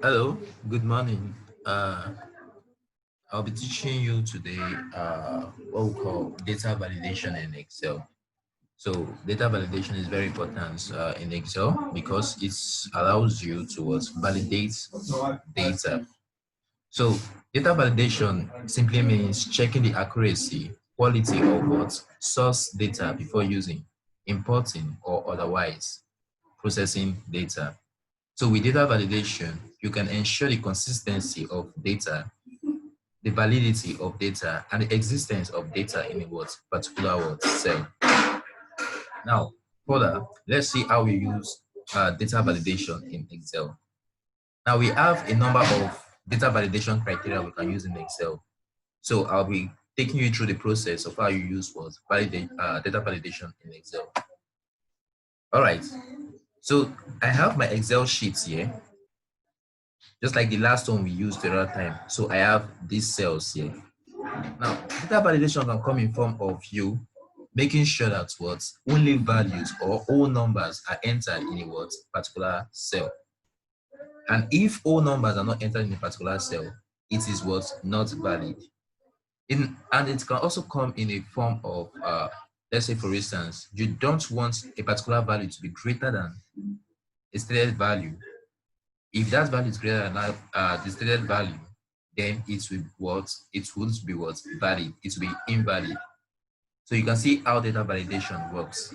Hello, good morning. Uh, I'll be teaching you today what we call data validation in Excel. So data validation is very important in Excel because it allows you to validate data. So data validation simply means checking the accuracy, quality of source data before using, importing, or otherwise processing data. So with data validation, you can ensure the consistency of data, the validity of data, and the existence of data in a particular cell. Now, further, let's see how we use data validation in Excel. Now we have a number of data validation criteria we can use in Excel. So I'll be taking you through the process of how you use data validation in Excel. All right. So I have my Excel sheets here, just like the last one we used the other time. So I have these cells here. Now, data validation can come in form of you making sure that only values or whole numbers are entered in a particular cell. And if all numbers are not entered in a particular cell, it is not valid. And it can also come in a form of let's say for instance, you don't want a particular value to be greater than a stated value. If that value is greater than the stated value, then it will it won't be valid, it will be invalid. So you can see how data validation works.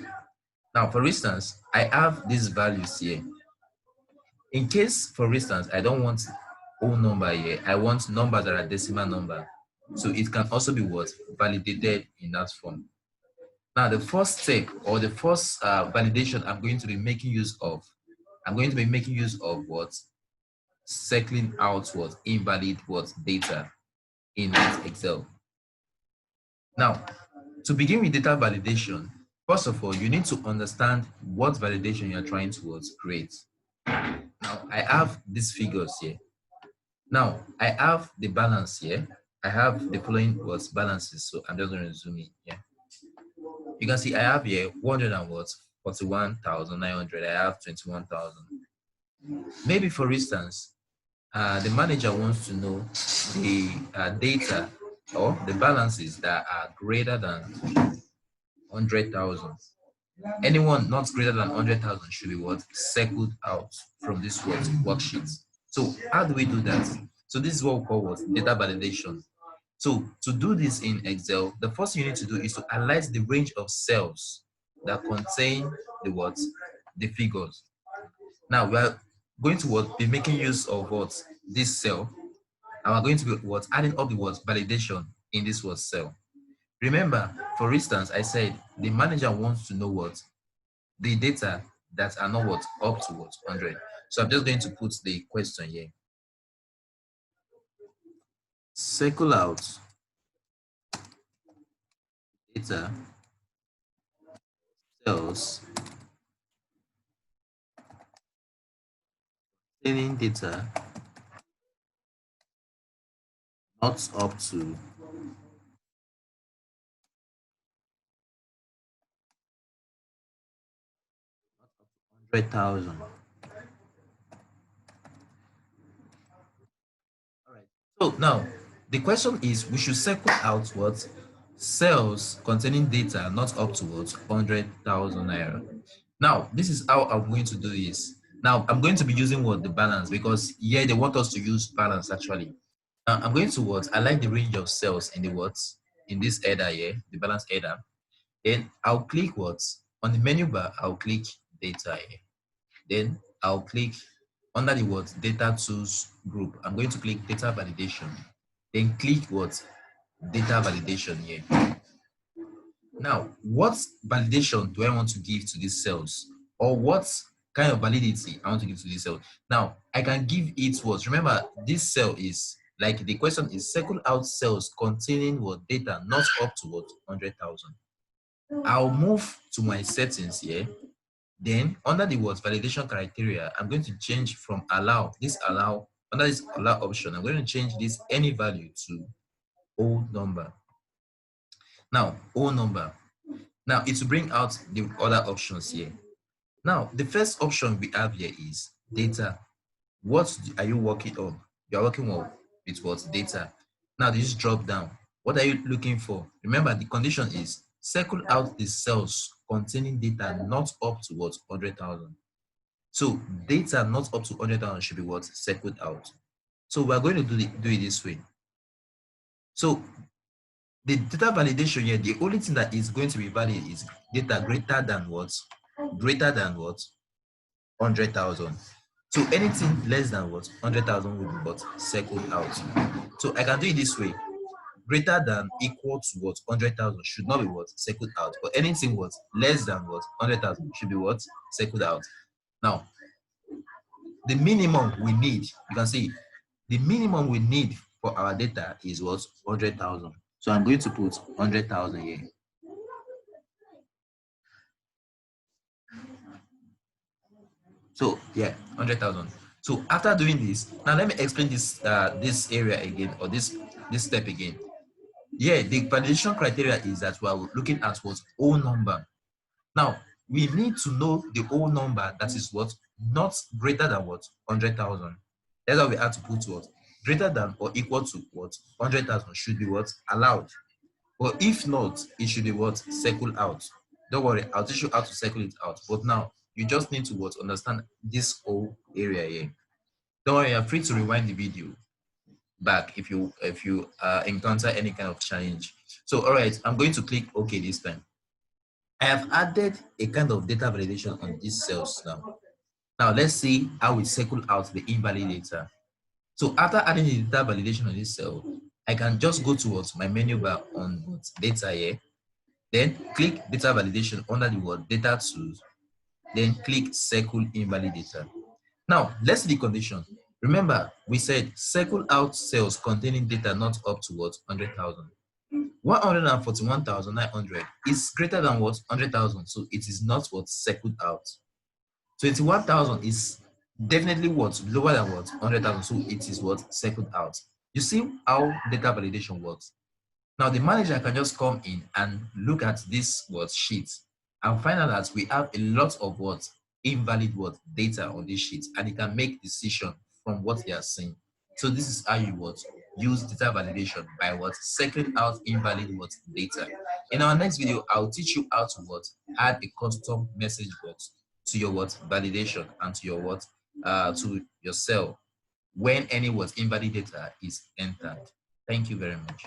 Now, for instance, I have these values here. In case, for instance, I don't want whole number here, I want numbers that are decimal number. So it can also be validated in that form. Now, the first step or the first validation I'm going to be making use of, I'm going to be making use of circling out invalid data in Excel. Now, to begin with data validation, first of all, you need to understand what validation you're trying to create. Now, I have these figures here. Now, I have the balance here. I have the following balances. So I'm just going to zoom in here. You can see I have here 100 and 41,900. I have 21,000. Maybe for instance, the manager wants to know the data or the balances that are greater than 100,000. Anyone not greater than 100,000 should be circled out from this worksheet. So how do we do that? So this is what we call data validation. So to do this in Excel, the first thing you need to do is to analyze the range of cells that contain the figures. Now we are going to be making use of this cell, and we're going to be adding up the validation in this cell. Remember, for instance, I said the manager wants to know the data that are not up to 100. So I'm just going to put the question here. Circle out data cells containing data not up to 100,000. All right. So now the question is, we should circle out cells containing data not up to 100,000 naira. Now this is how I'm going to do this. Now I'm going to be using the balance, because here they want us to use balance actually. Now I'm going to I like the range of cells in the in this header here, the balance header. Then I'll click on the menu bar. I'll click data here. Then I'll click under the data tools group. I'm going to click data validation. Then click data validation here. Now, what validation do I want to give to these cells, or what kind of validity I want to give to this cell? Now, I can give it remember, this cell is like the question is circle out cells containing data not up to 100,000. I'll move to my settings here. Then under the validation criteria, I'm going to change from allow under this allow option, I'm going to change this any value to whole number. Now, whole number. Now it will bring out the other options here. Now, the first option we have here is data are you working on? You're working on with what? Data. Now this drop down. What are you looking for? Remember, the condition is circle out the cells containing data not up to what? 100,000. So data not up to 100,000 should be what? Circled out. So we're going to do it this way. So the data validation here, the only thing that is going to be valid is data greater than what? Greater than what? 100,000. So anything less than what? 100,000 will be what? Circled out. So I can do it this way. Greater than equal to what? 100,000 should not be what? Circled out. But anything what? Less than what? 100,000 should be what? Circled out. Now, the minimum we need, you can see, the minimum we need for our data is what? 100,000. So I'm going to put 100,000 here. So yeah, 100,000. So after doing this, now let me explain this area again, or this step again. Yeah, the validation criteria is that we are looking at what? Whole number. Now we need to know the whole number that is what? Not greater than what? 100,000. That's why we have to put what? Greater than or equal to what? 100,000 should be what? Allowed. But if not, it should be what? Circle out. Don't worry, I'll teach you how to circle it out. But now you just need to what? Understand this whole area here. Don't worry, you're free to rewind the video back if you encounter any kind of challenge. So all right, I'm going to click OK this time. I have added a kind of data validation on these cells now. Now let's see how we circle out the invalid data. So after adding the data validation on this cell, I can just go towards my menu bar on data here, then click data validation under the word data tools, then click circle invalid data. Now let's see the condition. Remember, we said circle out cells containing data not up to what? 100,000. 141,900 is greater than what? 100,000. So it is not what? Circled out. 21,000 is definitely what? Lower than what? 100,000. So it is what? Circled out. You see how data validation works. Now the manager can just come in and look at this what? Sheet and find out that we have a lot of what? Invalid what? Data on this sheet, and he can make decision from what they are seeing. So this is how you what? Use data validation by what? Circling out invalid what? Data. In our next video, I'll teach you how to what? Add a custom message box to your what? Validation and to your what? To your cell when any what? Invalid data is entered. Thank you very much.